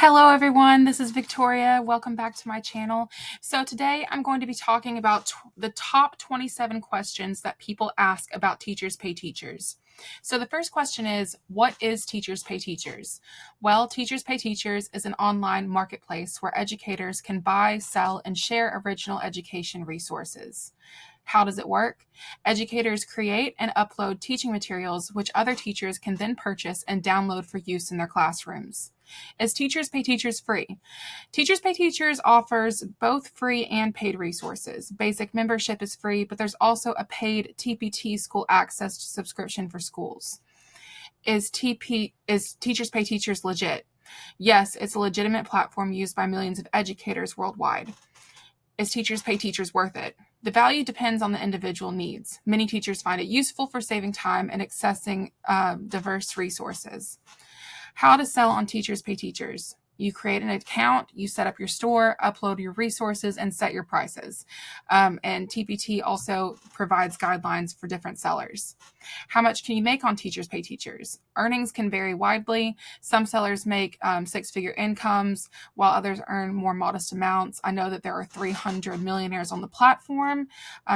Hello everyone, this is Victoria. Welcome back to my channel. So today I'm going to be talking about the top 27 questions that people ask about Teachers Pay Teachers. So the first question is, what is Teachers Pay Teachers? Well, Teachers Pay Teachers is an online marketplace where educators can buy, sell, and share original education resources. How does it work? Educators create and upload teaching materials which other teachers can then purchase and download for use in their classrooms. Is Teachers Pay Teachers free? Teachers Pay Teachers offers both free and paid resources. Basic membership is free, but there's also a paid TPT school access subscription for schools. Is Teachers Pay Teachers legit? Yes, it's a legitimate platform used by millions of educators worldwide. Is Teachers Pay Teachers worth it? The value depends on the individual needs. Many teachers find it useful for saving time and accessing diverse resources. How to sell on Teachers Pay Teachers. You create an account, you set up your store, upload your resources, and set your prices. And TPT also provides guidelines for different sellers. How much can you make on Teachers Pay Teachers? Earnings can vary widely. Some sellers make six-figure incomes, while others earn more modest amounts. I know that there are 300 millionaires on the platform,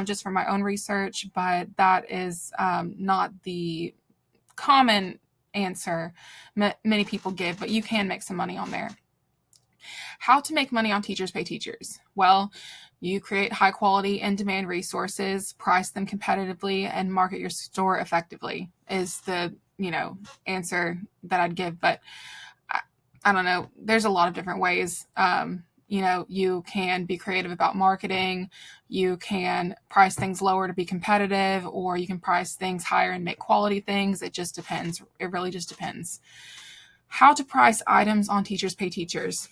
just from my own research, but that is not the common answer many people give, but you can make some money on there. How to make money on Teachers Pay Teachers? Well, you create high quality in-demand resources, price them competitively, and market your store effectively is the answer that I'd give. But I don't know. There's a lot of different ways. You can be creative about marketing. You can price things lower to be competitive, or you can price things higher and make quality things. It just depends. It really just depends. How to price items on Teachers Pay Teachers.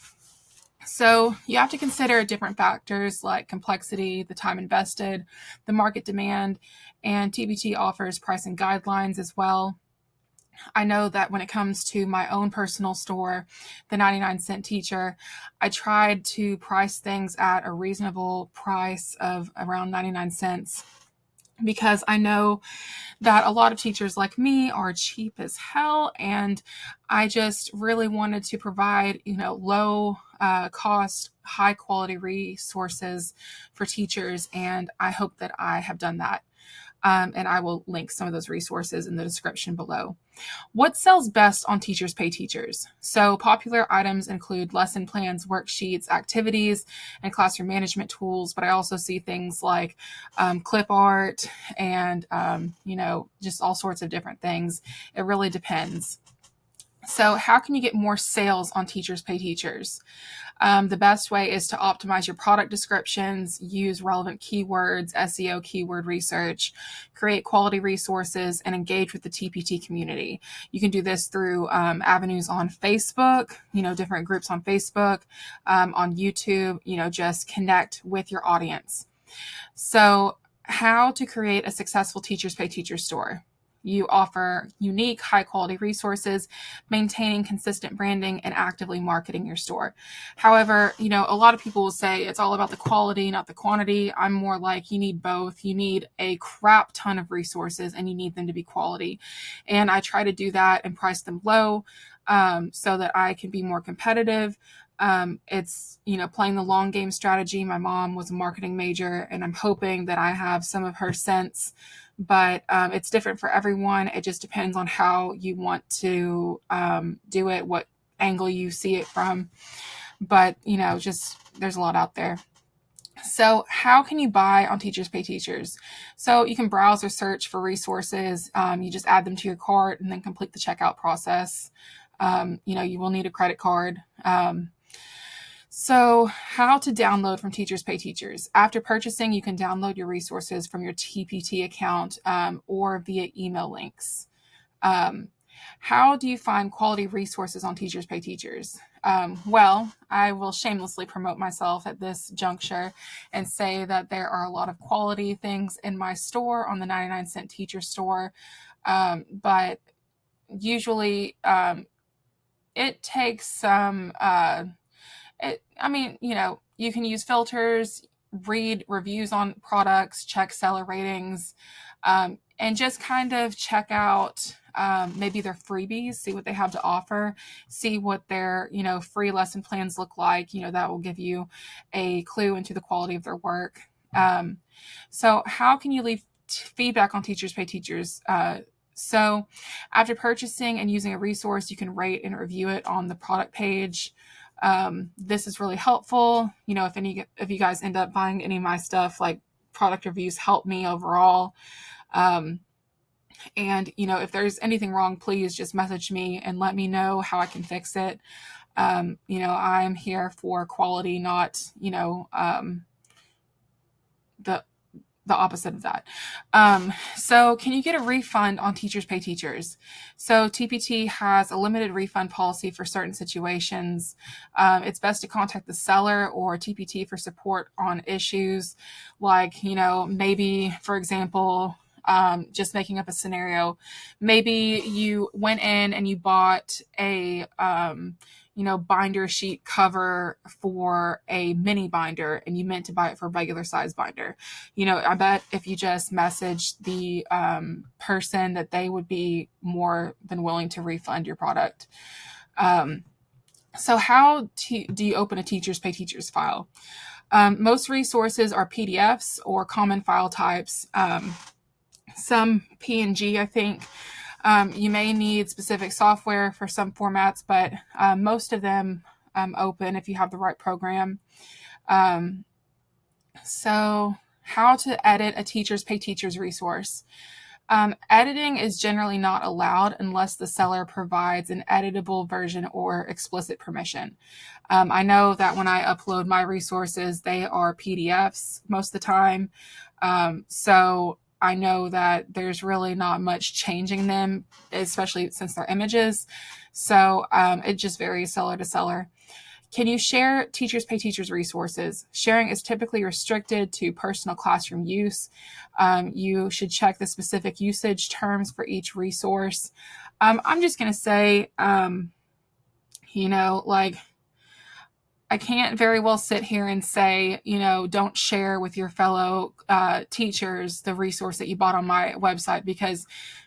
So you have to consider different factors like complexity, the time invested, the market demand, and TPT offers pricing guidelines as well. I know that when it comes to my own personal store, the 99-cent teacher, I tried to price things at a reasonable price of around 99 cents because I know that a lot of teachers like me are cheap as hell, and I just really wanted to provide, low cost, high quality resources for teachers, and I hope that I have done that. And I will link some of those resources in the description below. What sells best on Teachers Pay Teachers? So popular items include lesson plans, worksheets, activities, and classroom management tools, but I also see things like clip art and, just all sorts of different things. It really depends. So how can you get more sales on Teachers Pay Teachers? The best way is to optimize your product descriptions, use relevant keywords, SEO keyword research, create quality resources, and engage with the TPT community. You can do this through avenues on Facebook, different groups on Facebook, on YouTube, just connect with your audience. So how to create a successful Teachers Pay Teachers store. You offer unique, high-quality resources, maintaining consistent branding, and actively marketing your store. However, a lot of people will say it's all about the quality, not the quantity. I'm more like, you need both. You need a crap ton of resources, and you need them to be quality. And I try to do that and price them low so that I can be more competitive. It's, playing the long game strategy. My mom was a marketing major, and I'm hoping that I have some of her sense, but it's different for everyone. It just depends on how you want to do it, what angle you see it from. But, there's a lot out there. So how can you buy on Teachers Pay Teachers? So you can browse or search for resources. You just add them to your cart and then complete the checkout process. You will need a credit card. So how to download from Teachers Pay Teachers. After purchasing, you can download your resources from your TPT account or via email links. How do you find quality resources on Teachers Pay Teachers? Well, I will shamelessly promote myself at this juncture and say that there are a lot of quality things in my store on the 99-cent teacher store, but usually it takes some you can use filters, read reviews on products, check seller ratings, and just kind of check out maybe their freebies, see what they have to offer, see what their, free lesson plans look like. That will give you a clue into the quality of their work. So how can you leave feedback on Teachers Pay Teachers? So after purchasing and using a resource, you can rate and review it on the product page. This is really helpful. If you guys end up buying any of my stuff, like, product reviews help me overall. And if there's anything wrong, please just message me and let me know how I can fix it. I'm here for quality, not, the opposite of that. So can you get a refund on Teachers Pay Teachers? So TPT has a limited refund policy for certain situations. It's best to contact the seller or TPT for support on issues like, maybe, for example, just making up a scenario, maybe you went in and you bought a, binder sheet cover for a mini binder and you meant to buy it for a regular size binder. I bet if you just messaged the person that they would be more than willing to refund your product. So how do you open a Teachers Pay Teachers file? Most resources are PDFs or common file types. Some PNG, I think. You may need specific software for some formats, but most of them open if you have the right program. So how to edit a Teachers Pay Teachers resource. Editing is generally not allowed unless the seller provides an editable version or explicit permission. I know that when I upload my resources, they are PDFs most of the time. So I know that there's really not much changing them, especially since they're images. So it just varies seller to seller. Can you share Teachers Pay Teachers resources? Sharing is typically restricted to personal classroom use. You should check the specific usage terms for each resource. I'm just going to say, I can't very well sit here and say, don't share with your fellow teachers the resource that you bought on my website, because,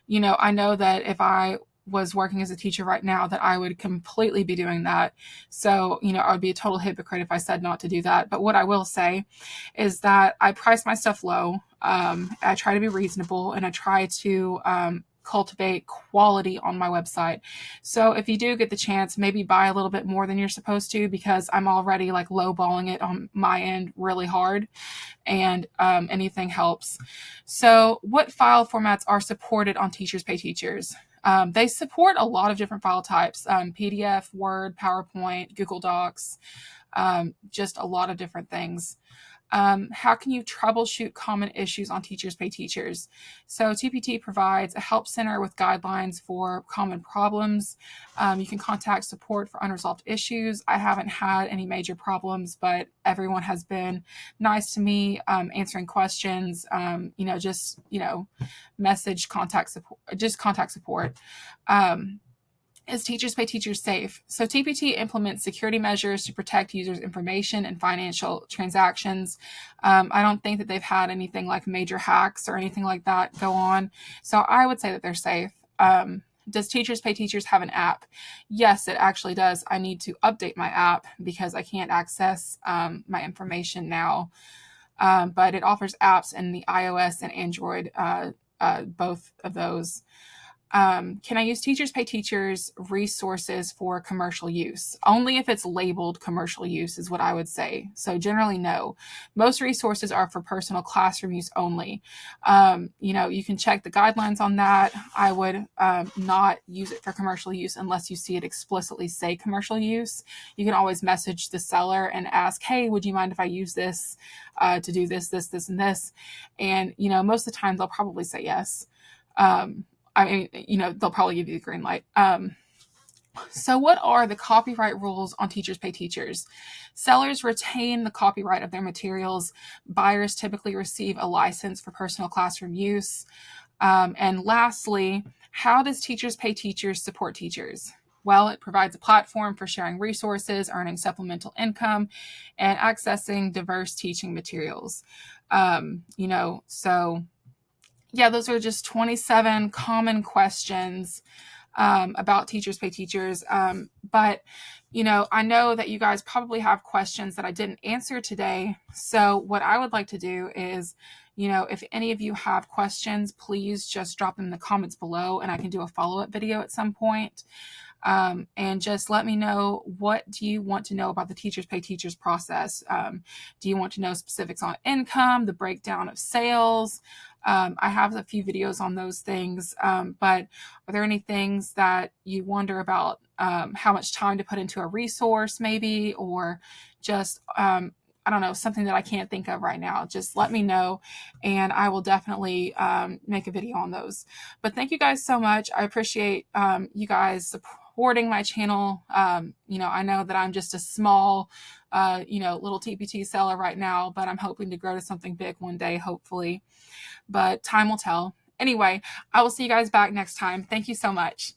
I know that if I was working as a teacher right now, that I would completely be doing that. So, I would be a total hypocrite if I said not to do that. But what I will say is that I price my stuff low. I try to be reasonable, and I try to cultivate quality on my website. So if you do get the chance, maybe buy a little bit more than you're supposed to, because I'm already like lowballing it on my end really hard, and anything helps. So what file formats are supported on Teachers Pay Teachers? They support a lot of different file types, PDF, Word, PowerPoint, Google Docs, just a lot of different things. How can you troubleshoot common issues on Teachers Pay Teachers? So TPT provides a help center with guidelines for common problems. You can contact support for unresolved issues. I haven't had any major problems, but everyone has been nice to me, answering questions, message contact support, just contact support. Is Teachers Pay Teachers safe? So TPT implements security measures to protect users' information and financial transactions. I don't think that they've had anything like major hacks or anything like that go on. So I would say that they're safe. Does Teachers Pay Teachers have an app? Yes, it actually does. I need to update my app because I can't access my information now. But it offers apps in the iOS and Android, both of those. Can I use Teachers Pay Teachers resources for commercial use? Only if it's labeled commercial use is what I would say. So generally, no. Most resources are for personal classroom use only. You can check the guidelines on that. I would not use it for commercial use unless you see it explicitly say commercial use. You can always message the seller and ask, hey, would you mind if I use this to do this, this, this, and this? And, most of the time they'll probably say yes. They'll probably give you the green light. So what are the copyright rules on Teachers Pay Teachers? Sellers retain the copyright of their materials. Buyers typically receive a license for personal classroom use. And lastly, how does Teachers Pay Teachers support teachers? Well, it provides a platform for sharing resources, earning supplemental income, and accessing diverse teaching materials. yeah, those are just 27 common questions about teachers pay teachers. But, I know that you guys probably have questions that I didn't answer today. So what I would like to do is, if any of you have questions, please just drop them in the comments below and I can do a follow-up video at some point. And just let me know, what do you want to know about the teachers pay teachers process? Do you want to know specifics on income, the breakdown of sales? I have a few videos on those things, but are there any things that you wonder about, how much time to put into a resource maybe, or just, I don't know, something that I can't think of right now? Just let me know and I will definitely make a video on those. But thank you guys so much. I appreciate you guys supporting my channel. I know that I'm just a small, little TPT seller right now, but I'm hoping to grow to something big one day, hopefully. But time will tell. Anyway, I will see you guys back next time. Thank you so much.